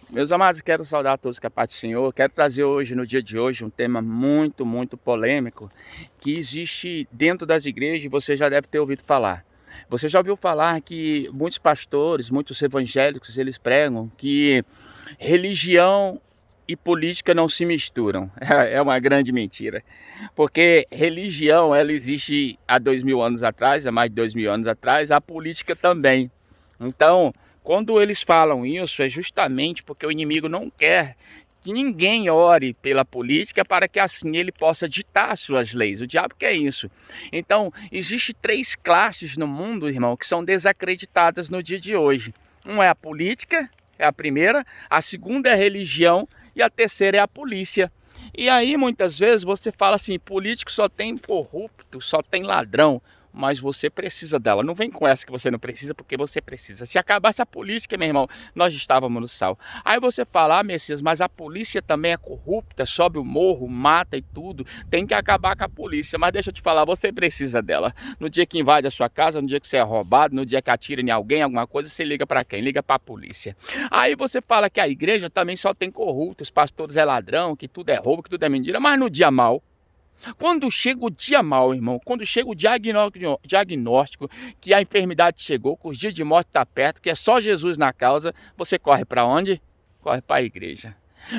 Meus amados, quero saudar a todos com a paz do Senhor. Quero trazer hoje, no dia de hoje, um tema muito polêmico que existe dentro das igrejas e você já deve ter ouvido falar. Você já ouviu falar que muitos pastores, muitos evangélicos, eles pregam que religião e política não se misturam. É uma grande mentira. Porque religião, ela existe há 2000 anos atrás, há mais de 2000 anos atrás, a política também. Então, quando eles falam isso, é justamente porque o inimigo não quer que ninguém ore pela política para que assim ele possa ditar as suas leis. O diabo quer isso. Então, existe três classes no mundo, irmão, que são desacreditadas no dia de hoje. Um é a política, é a primeira, a segunda é a religião e a terceira é a polícia. E aí, muitas vezes, você fala assim, político só tem corrupto, só tem ladrão, mas você precisa dela. Não vem com essa que você não precisa, porque você precisa. Se acabasse a política, meu irmão, nós estávamos no sal. Aí você fala, Messias, mas a polícia também é corrupta, sobe o morro, mata e tudo. Tem que acabar com a polícia. Mas deixa eu te falar, você precisa dela. No dia que invade a sua casa, no dia que você é roubado, no dia que atira em alguém, alguma coisa, você liga para quem? Liga para a polícia. Aí você fala que a igreja também só tem corruptos, os pastores é ladrão, que tudo é roubo, que tudo é mentira. Mas no dia mal, quando chega o dia mal, irmão, quando chega o diagnóstico que a enfermidade chegou, que o dia de morte está perto, que é só Jesus na causa, você corre para onde? Corre para a igreja.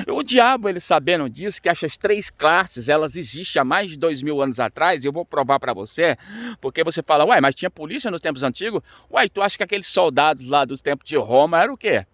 O diabo, ele sabendo disso, que essas três classes, elas existem há mais de 2000 anos atrás, e eu vou provar para você, porque você fala, ué, mas tinha polícia nos tempos antigos? Ué, tu acha que aqueles soldados lá dos tempos de Roma eram o quê?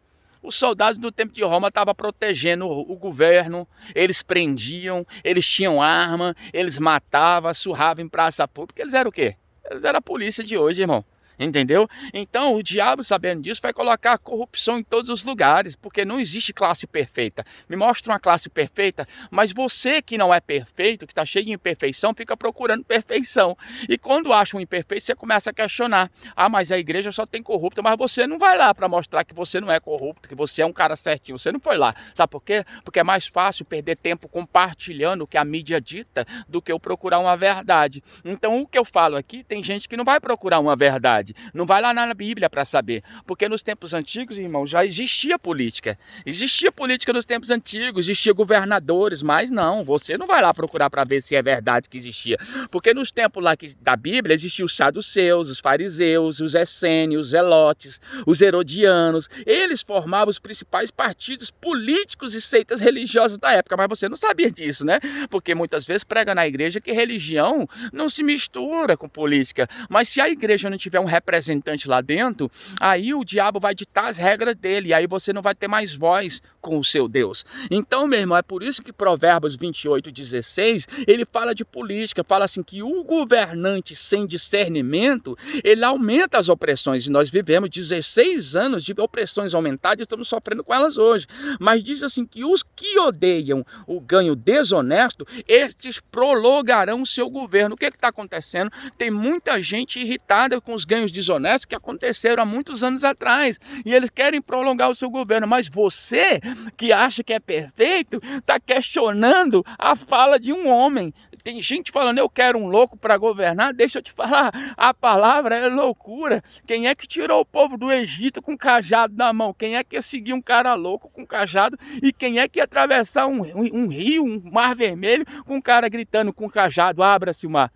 Os soldados do tempo de Roma estavam protegendo o governo, eles prendiam, eles tinham arma, eles matavam, surravam em praça pública. Eles eram o quê? Eles eram a polícia de hoje, irmão. Entendeu? Então o diabo, sabendo disso, vai colocar a corrupção em todos os lugares, porque não existe classe perfeita. Me mostra uma classe perfeita, mas você que não é perfeito, que está cheio de imperfeição, fica procurando perfeição. E quando acha um imperfeito, você começa a questionar. Ah, mas a igreja só tem corrupto, mas você não vai lá para mostrar que você não é corrupto, que você é um cara certinho. Você não foi lá. Sabe por quê? Porque é mais fácil perder tempo compartilhando o que a mídia dita do que eu procurar uma verdade. Então o que eu falo aqui, tem gente que não vai procurar uma verdade. Não vai lá na Bíblia para saber. Porque nos tempos antigos, irmão, já existia política. Existia política nos tempos antigos, existia governadores, mas não, você não vai lá procurar para ver se é verdade que existia. Porque nos tempos lá da Bíblia existiam os saduceus, os fariseus, os essênios, os zelotes, os herodianos. Eles formavam os principais partidos políticos e seitas religiosas da época, mas você não sabia disso, né? Porque muitas vezes prega na igreja que religião não se mistura com política. Mas se a igreja não tiver um representante lá dentro, aí o diabo vai ditar as regras dele, e aí você não vai ter mais voz com o seu Deus. Então, meu irmão, é por isso que Provérbios 28:16, ele fala de política, fala assim que o governante sem discernimento, ele aumenta as opressões, e nós vivemos 16 anos de opressões aumentadas e estamos sofrendo com elas hoje. Mas diz assim que os que odeiam o ganho desonesto, estes prolongarão o seu governo. O que está acontecendo? Tem muita gente irritada com os ganhos desonestos que aconteceram há muitos anos atrás, e eles querem prolongar o seu governo, mas você, que acha que é perfeito, está questionando a fala de um homem. Tem gente falando, eu quero um louco para governar. Deixa eu te falar, a palavra é loucura. Quem é que tirou o povo do Egito com cajado na mão? Quem é que ia seguir um cara louco com cajado? E quem é que ia atravessar um rio, um mar vermelho, com um cara gritando com cajado, abra-se o mar?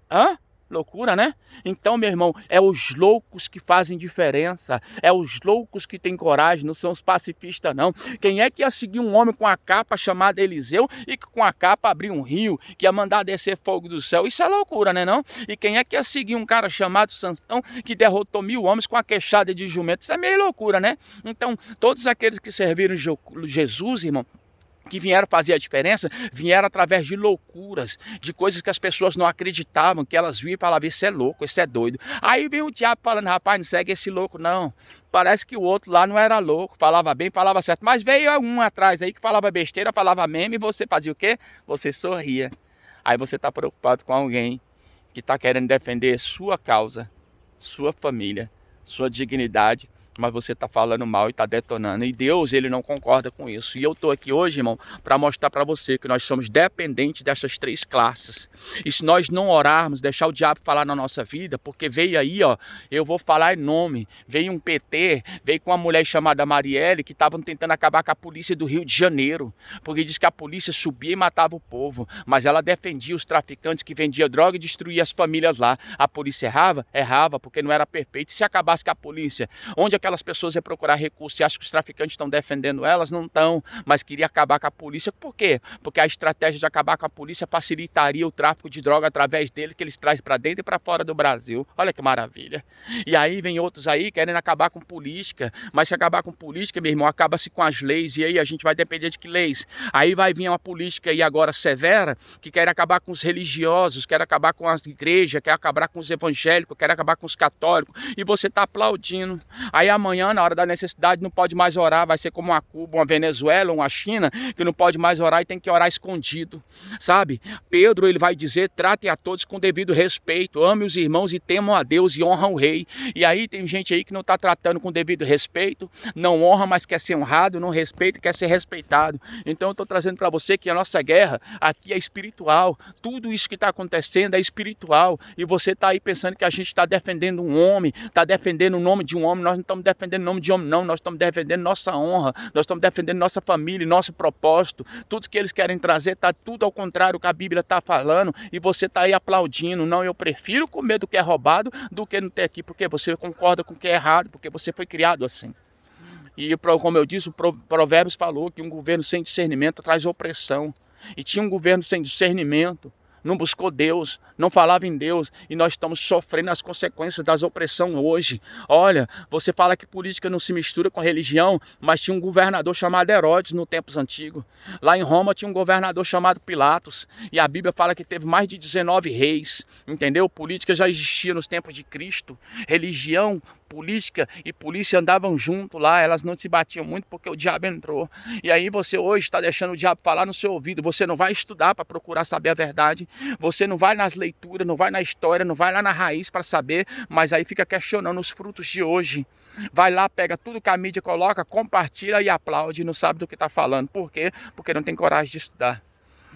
Hã? Loucura, né? Então, meu irmão, é os loucos que fazem diferença, é os loucos que têm coragem, não são os pacifistas, não. Quem é que ia seguir um homem com a capa chamada Eliseu e que com a capa abrir um rio, que ia mandar descer fogo do céu? Isso é loucura, né, não? E quem é que ia seguir um cara chamado Sansão que derrotou 1000 homens com a queixada de jumento? Isso é meio loucura, né? Então, todos aqueles que serviram Jesus, irmão, que vieram fazer a diferença, vieram através de loucuras, de coisas que as pessoas não acreditavam, que elas viam e falavam, isso é louco, isso é doido. Aí vem o diabo falando, rapaz, não segue esse louco não, parece que o outro lá não era louco, falava bem, falava certo, mas veio um atrás aí que falava besteira, falava meme, e você fazia o quê? Você sorria. Aí você está preocupado com alguém que está querendo defender sua causa, sua família, sua dignidade, mas você está falando mal e está detonando. E Deus, ele não concorda com isso. E eu estou aqui hoje, irmão, para mostrar para você que nós somos dependentes dessas três classes. E se nós não orarmos, deixar o diabo falar na nossa vida, porque veio aí, ó, eu vou falar em nome, veio um PT, veio com uma mulher chamada Marielle, que estavam tentando acabar com a polícia do Rio de Janeiro, porque diz que a polícia subia e matava o povo, mas ela defendia os traficantes que vendiam droga e destruía as famílias lá. A polícia errava? Errava, porque não era perfeito. E se acabasse com a polícia, onde aquelas pessoas iam procurar recursos? Você acha que os traficantes estão defendendo elas? Não estão, mas queria acabar com a polícia. Por quê? Porque a estratégia de acabar com a polícia facilitaria o tráfico de droga através dele, que eles trazem para dentro e para fora do Brasil. Olha que maravilha. E aí vem outros aí querendo acabar com política, mas se acabar com política, meu irmão, acaba-se com as leis, e aí a gente vai depender de que leis? Aí vai vir uma política aí agora severa, que quer acabar com os religiosos, quer acabar com as igrejas, quer acabar com os evangélicos, quer acabar com os católicos, e você está aplaudindo. Aí amanhã, na hora da necessidade, não pode mais orar, vai ser como uma Cuba, uma Venezuela, uma China, que não pode mais orar e tem que orar escondido, sabe? Pedro, ele vai dizer, tratem a todos com devido respeito, ame os irmãos e temam a Deus e honram o rei. E aí tem gente aí que não está tratando com devido respeito, não honra, mas quer ser honrado, não respeita e quer ser respeitado. Então eu estou trazendo para você que a nossa guerra aqui é espiritual, tudo isso que está acontecendo é espiritual, e você está aí pensando que a gente está defendendo um homem, está defendendo o nome de um homem. Nós não estamos defendendo o nome de homem não, nós estamos defendendo nossa honra, nós estamos defendendo nossa família, nosso propósito. Tudo que eles querem trazer está tudo ao contrário do que a Bíblia está falando, e você está aí aplaudindo. Não, eu prefiro comer do que é roubado do que não ter aqui, porque você concorda com o que é errado, porque você foi criado assim. E como eu disse, o Provérbios falou que um governo sem discernimento traz opressão. E tinha um governo sem discernimento, não buscou Deus, não falava em Deus, e nós estamos sofrendo as consequências das opressões hoje. Olha, você fala que política não se mistura com a religião, mas tinha um governador chamado Herodes no tempos antigos. Lá em Roma tinha um governador chamado Pilatos, e a Bíblia fala que teve mais de 19 reis, entendeu? Política já existia nos tempos de Cristo, religião, política e polícia andavam junto lá, elas não se batiam muito porque o diabo entrou. E aí você hoje está deixando o diabo falar no seu ouvido, você não vai estudar para procurar saber a verdade, você não vai nas leituras, não vai na história, não vai lá na raiz para saber, mas aí fica questionando os frutos de hoje. Vai lá, pega tudo que a mídia coloca, compartilha e aplaude e não sabe do que está falando. Por quê? Porque não tem coragem de estudar.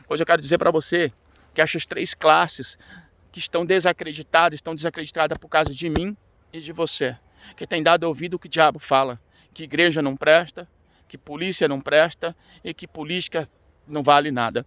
Hoje eu quero dizer para você que essas três classes que estão desacreditadas por causa de mim e de você, que tem dado ouvido ao que o diabo fala, que igreja não presta, que polícia não presta e que política não vale nada.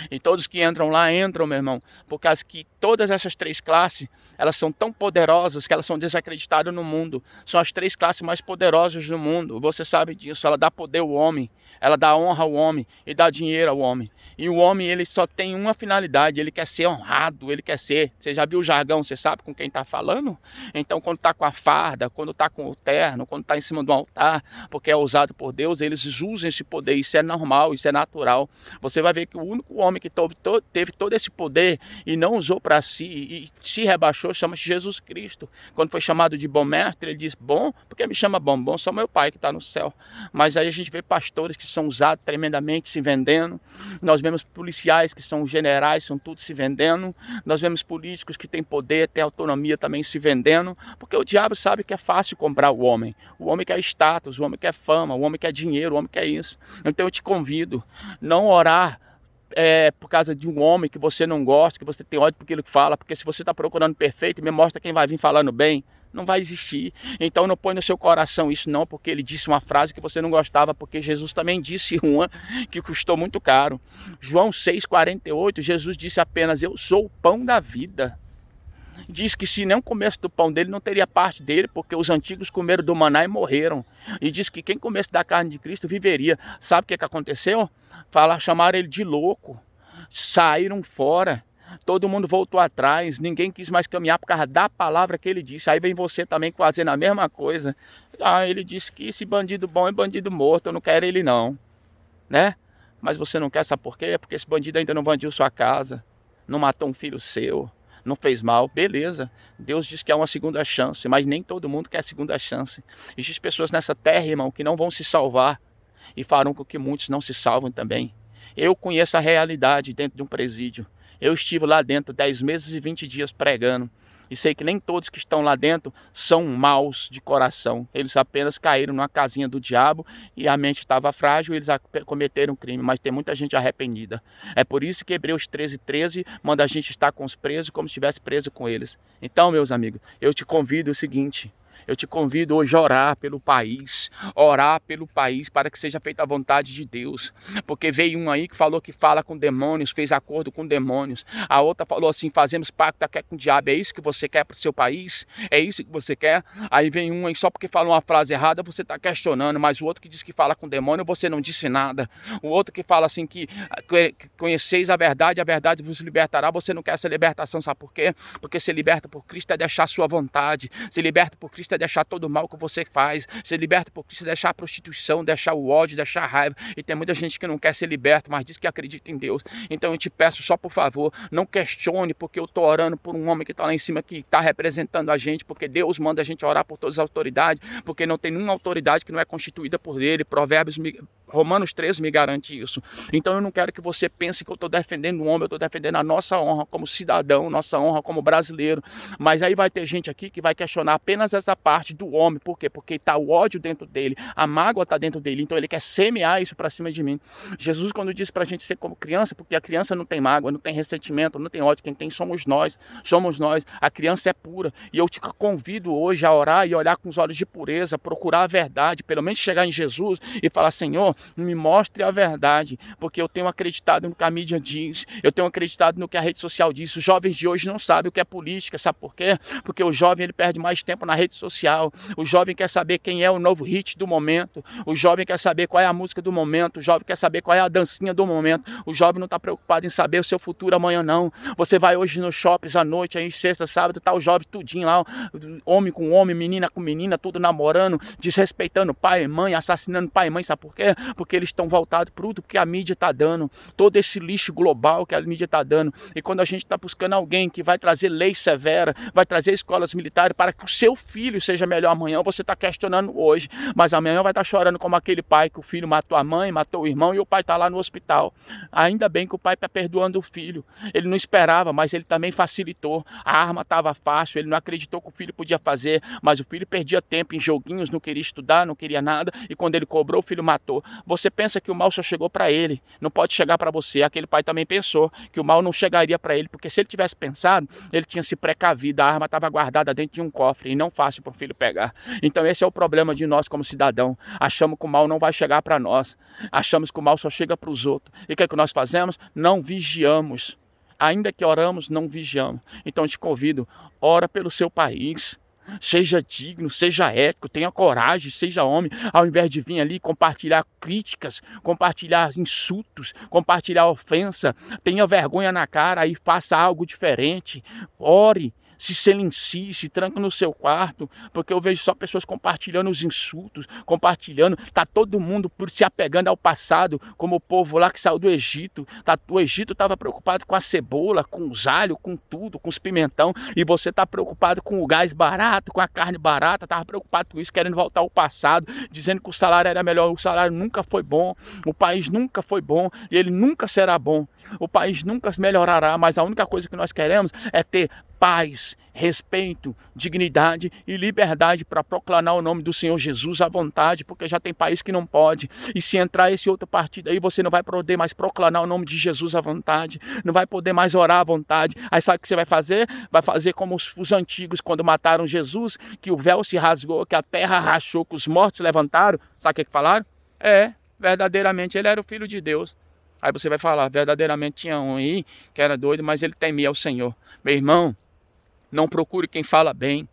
E todos que entram lá, entram, meu irmão, por causa que todas essas três classes, elas são tão poderosas que elas são desacreditadas no mundo. São as três classes mais poderosas do mundo, você sabe disso. Ela dá poder ao homem, ela dá honra ao homem e dá dinheiro ao homem. E o homem, ele só tem uma finalidade, ele quer ser honrado, ele quer ser... Você já viu o jargão, você sabe com quem está falando? Então, quando está com a farda, quando está com o terno, quando está em cima do altar, porque é usado por Deus, eles usam esse poder, isso é normal, isso é natural. Você vai ver que o único homem que teve todo esse poder e não usou para si e se rebaixou, chama-se Jesus Cristo. Quando foi chamado de bom mestre, ele diz, bom, porque me chama bom? Bom só meu pai que está no céu. Mas aí a gente vê pastores que são usados tremendamente, se vendendo. Nós vemos policiais que são generais, são tudo se vendendo. Nós vemos políticos que têm poder, têm autonomia também se vendendo. Porque o diabo sabe que é fácil comprar o homem. O homem quer status, o homem quer fama, o homem quer dinheiro, o homem quer isso. Então eu te convido, não orar por causa de um homem que você não gosta, que você tem ódio por aquilo que fala, porque se você está procurando perfeito, me mostra quem vai vir falando bem, não vai existir. Então não põe no seu coração isso não, porque ele disse uma frase que você não gostava, porque Jesus também disse uma que custou muito caro. João 6,48, Jesus disse apenas, eu sou o pão da vida. Diz que se não comesse do pão dele, não teria parte dele, porque os antigos comeram do maná e morreram. E diz que quem comesse da carne de Cristo viveria. Sabe o que aconteceu? Chamaram ele de louco, saíram fora, todo mundo voltou atrás, ninguém quis mais caminhar por causa da palavra que ele disse. Aí vem você também fazendo a mesma coisa. Ele disse que esse bandido bom é bandido morto, eu não quero ele não, né? Mas você não quer, sabe por quê? Porque esse bandido ainda não bandiu sua casa, não matou um filho seu, não fez mal, beleza. Deus diz que é uma segunda chance, mas nem todo mundo quer segunda chance. Existem pessoas nessa terra, irmão, que não vão se salvar e farão com que muitos não se salvem também. Eu conheço a realidade dentro de um presídio. Eu estive lá dentro 10 meses e 20 dias pregando. E sei que nem todos que estão lá dentro são maus de coração. Eles apenas caíram numa casinha do diabo e a mente estava frágil e eles cometeram crime. Mas tem muita gente arrependida. É por isso que Hebreus 13:13 manda a gente estar com os presos como se estivesse preso com eles. Então, meus amigos, eu te convido o seguinte. Eu te convido hoje a orar pelo país para que seja feita a vontade de Deus, porque veio um aí que falou que fala com demônios, fez acordo com demônios, a outra falou assim, fazemos pacto até com o diabo, é isso que você quer para o seu país? É isso que você quer? Aí vem um aí, só porque falou uma frase errada, você está questionando, mas o outro que diz que fala com demônio, você não disse nada, o outro que fala assim que conheceis a verdade vos libertará, você não quer essa libertação, sabe por quê? Porque ser liberta por Cristo é deixar a sua vontade, ser liberta por Cristo é deixar todo o mal que você faz, ser liberto por Cristo é deixar a prostituição, deixar o ódio, deixar a raiva, e tem muita gente que não quer ser liberto, mas diz que acredita em Deus. Então eu te peço só por favor, não questione, porque eu estou orando por um homem que está lá em cima, que está representando a gente, porque Deus manda a gente orar por todas as autoridades, porque não tem nenhuma autoridade que não é constituída por ele. Romanos 13 me garante isso. Então eu não quero que você pense que eu estou defendendo o homem, eu estou defendendo a nossa honra como cidadão, nossa honra como brasileiro. Mas aí vai ter gente aqui que vai questionar apenas essa parte do homem. Por quê? Porque está o ódio dentro dele, a mágoa está dentro dele, então ele quer semear isso para cima de mim. Jesus, quando disse para a gente ser como criança, porque a criança não tem mágoa, não tem ressentimento, não tem ódio, quem tem somos nós, a criança é pura. E eu te convido hoje a orar e olhar com os olhos de pureza, procurar a verdade, pelo menos chegar em Jesus e falar, Senhor, me mostre a verdade, porque eu tenho acreditado no que a mídia diz, eu tenho acreditado no que a rede social diz. Os jovens de hoje não sabem o que é política, sabe por quê? Porque o jovem ele perde mais tempo na rede social, o jovem quer saber quem é o novo hit do momento, o jovem quer saber qual é a música do momento, o jovem quer saber qual é a dancinha do momento, o jovem não está preocupado em saber o seu futuro amanhã não. Você vai hoje nos shoppings à noite, aí sexta, sábado, tá o jovem tudinho lá, homem com homem, menina com menina, tudo namorando, desrespeitando pai e mãe, assassinando pai e mãe, sabe por quê? Porque eles estão voltados para tudo que a mídia está dando, todo esse lixo global que a mídia está dando. E quando a gente está buscando alguém que vai trazer lei severa, vai trazer escolas militares para que o seu filho seja melhor amanhã, você está questionando hoje, mas amanhã vai estar chorando como aquele pai que o filho matou a mãe, matou o irmão e o pai está lá no hospital. Ainda bem que o pai está perdoando o filho, ele não esperava, mas ele também facilitou, a arma estava fácil, ele não acreditou que o filho podia fazer, mas o filho perdia tempo em joguinhos, não queria estudar, não queria nada, e quando ele cobrou, o filho matou. Você pensa que o mal só chegou para ele, não pode chegar para você. Aquele pai também pensou que o mal não chegaria para ele, porque se ele tivesse pensado, ele tinha se precavido, a arma estava guardada dentro de um cofre e não fácil para o filho pegar. Então esse é o problema de nós como cidadão, achamos que o mal não vai chegar para nós, achamos que o mal só chega para os outros. E o que é que nós fazemos? Não vigiamos, ainda que oramos, não vigiamos. Então eu te convido, ora pelo seu país, seja digno, seja ético, tenha coragem, seja homem, ao invés de vir ali compartilhar críticas, compartilhar insultos, compartilhar ofensa, tenha vergonha na cara e faça algo diferente. Ore, se silencie, se tranca no seu quarto, porque eu vejo só pessoas compartilhando os insultos, compartilhando, tá todo mundo por se apegando ao passado, como o povo lá que saiu do Egito, o Egito estava preocupado com a cebola, com os alhos, com tudo, com os pimentão, e você está preocupado com o gás barato, com a carne barata, estava preocupado com isso, querendo voltar ao passado, dizendo que o salário era melhor. O salário nunca foi bom, o país nunca foi bom, e ele nunca será bom, o país nunca melhorará, mas a única coisa que nós queremos é ter paz, respeito, dignidade e liberdade para proclamar o nome do Senhor Jesus à vontade, porque já tem país que não pode. E se entrar esse outro partido aí, você não vai poder mais proclamar o nome de Jesus à vontade, não vai poder mais orar à vontade. Aí sabe o que você vai fazer? Vai fazer como os antigos, quando mataram Jesus, que o véu se rasgou, que a terra rachou, que os mortos levantaram. Sabe o que falaram? Verdadeiramente ele era o Filho de Deus. Aí você vai falar, verdadeiramente tinha um aí que era doido, mas ele temia o Senhor. Meu irmão, não procure quem fala bem,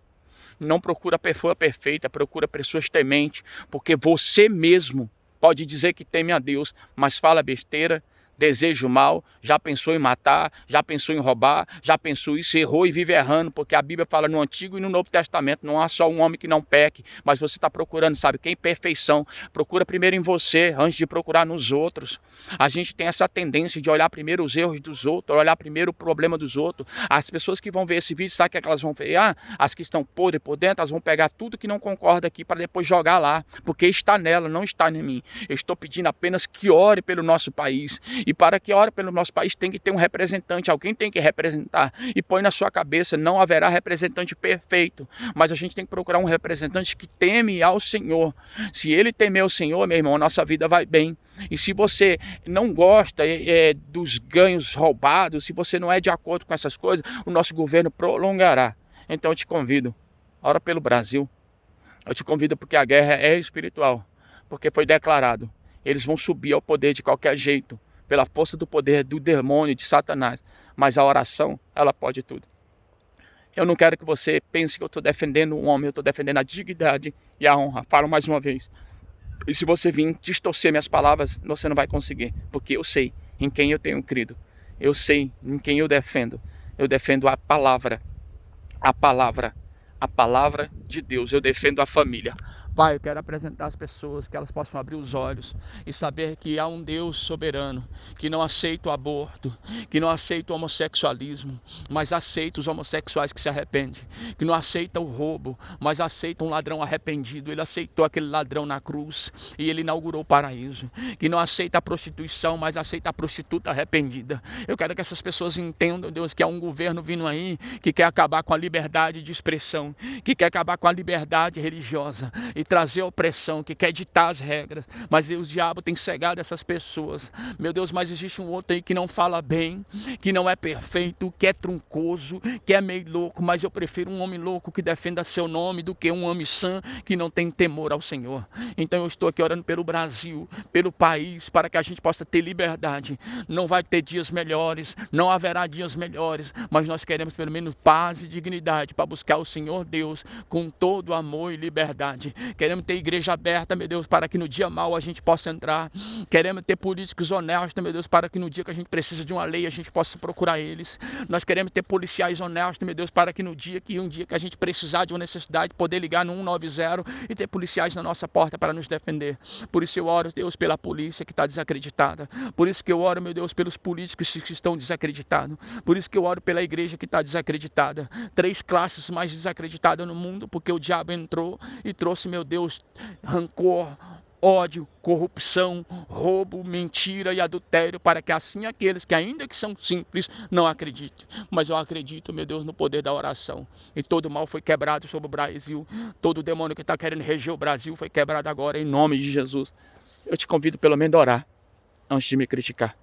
não procura a pessoa perfeita, procura pessoas tementes, porque você mesmo pode dizer que teme a Deus, mas fala besteira, deseja o mal, já pensou em matar, já pensou em roubar, já pensou isso, errou e vive errando, porque a Bíblia fala no Antigo e no Novo Testamento, não há só um homem que não peque, mas você está procurando, sabe quem? Perfeição. Procura primeiro em você, antes de procurar nos outros. A gente tem essa tendência de olhar primeiro os erros dos outros, olhar primeiro o problema dos outros. As pessoas que vão ver esse vídeo, sabe o que elas vão ver? As que estão podres por dentro, elas vão pegar tudo que não concorda aqui para depois jogar lá, porque está nela, não está em mim. Eu estou pedindo apenas que ore pelo nosso país, e E para que ore pelo nosso país tem que ter um representante, alguém tem que representar. E põe na sua cabeça, não haverá representante perfeito, mas a gente tem que procurar um representante que teme ao Senhor. Se ele temer o Senhor, meu irmão, a nossa vida vai bem. E se você não gosta dos ganhos roubados, se você não é de acordo com essas coisas, o nosso governo prolongará. Então eu te convido, ora pelo Brasil. Eu te convido porque a guerra é espiritual, porque foi declarado. Eles vão subir ao poder de qualquer jeito, pela força do poder do demônio, de Satanás. Mas a oração, ela pode tudo. Eu não quero que você pense que eu estou defendendo um homem, eu estou defendendo a dignidade e a honra. Falo mais uma vez. E se você vir distorcer minhas palavras, você não vai conseguir, porque eu sei em quem eu tenho crido. Eu sei em quem eu defendo. Eu defendo a palavra de Deus. Eu defendo a família. Pai, eu quero apresentar as pessoas, que elas possam abrir os olhos e saber que há um Deus soberano, que não aceita o aborto, que não aceita o homossexualismo, mas aceita os homossexuais que se arrependem, que não aceita o roubo, mas aceita um ladrão arrependido. Ele aceitou aquele ladrão na cruz e ele inaugurou o paraíso. Que não aceita a prostituição, mas aceita a prostituta arrependida. Eu quero que essas pessoas entendam, Deus, que há um governo vindo aí que quer acabar com a liberdade de expressão, que quer acabar com a liberdade religiosa e trazer opressão, que quer ditar as regras, mas o diabo tem cegado essas pessoas. Meu Deus, mas existe um outro aí que não fala bem, que não é perfeito, que é truncoso, que é meio louco, mas eu prefiro um homem louco que defenda seu nome do que um homem sã que não tem temor ao Senhor. Então eu estou aqui orando pelo Brasil, pelo país, para que a gente possa ter liberdade. Não vai ter dias melhores, não haverá dias melhores, mas nós queremos pelo menos paz e dignidade para buscar o Senhor Deus com todo amor e liberdade. Queremos ter igreja aberta, meu Deus, para que no dia mau a gente possa entrar. Queremos ter políticos honestos, meu Deus, para que no dia que a gente precisa de uma lei, a gente possa procurar eles. Nós queremos ter policiais honestos, meu Deus, para que no dia que a gente precisar de uma necessidade, poder ligar no 190 e ter policiais na nossa porta para nos defender. Por isso eu oro, Deus, pela polícia que está desacreditada. Por isso que eu oro, meu Deus, pelos políticos que estão desacreditados. Por isso que eu oro pela igreja que está desacreditada. 3 classes mais desacreditadas no mundo, porque o diabo entrou e trouxe, meu Deus, rancor, ódio, corrupção, roubo, mentira e adultério, para que assim aqueles que ainda que são simples não acreditem. Mas eu acredito, meu Deus, no poder da oração. E todo mal foi quebrado sobre o Brasil. Todo demônio que está querendo reger o Brasil foi quebrado agora em nome de Jesus. Eu te convido pelo menos a orar antes de me criticar.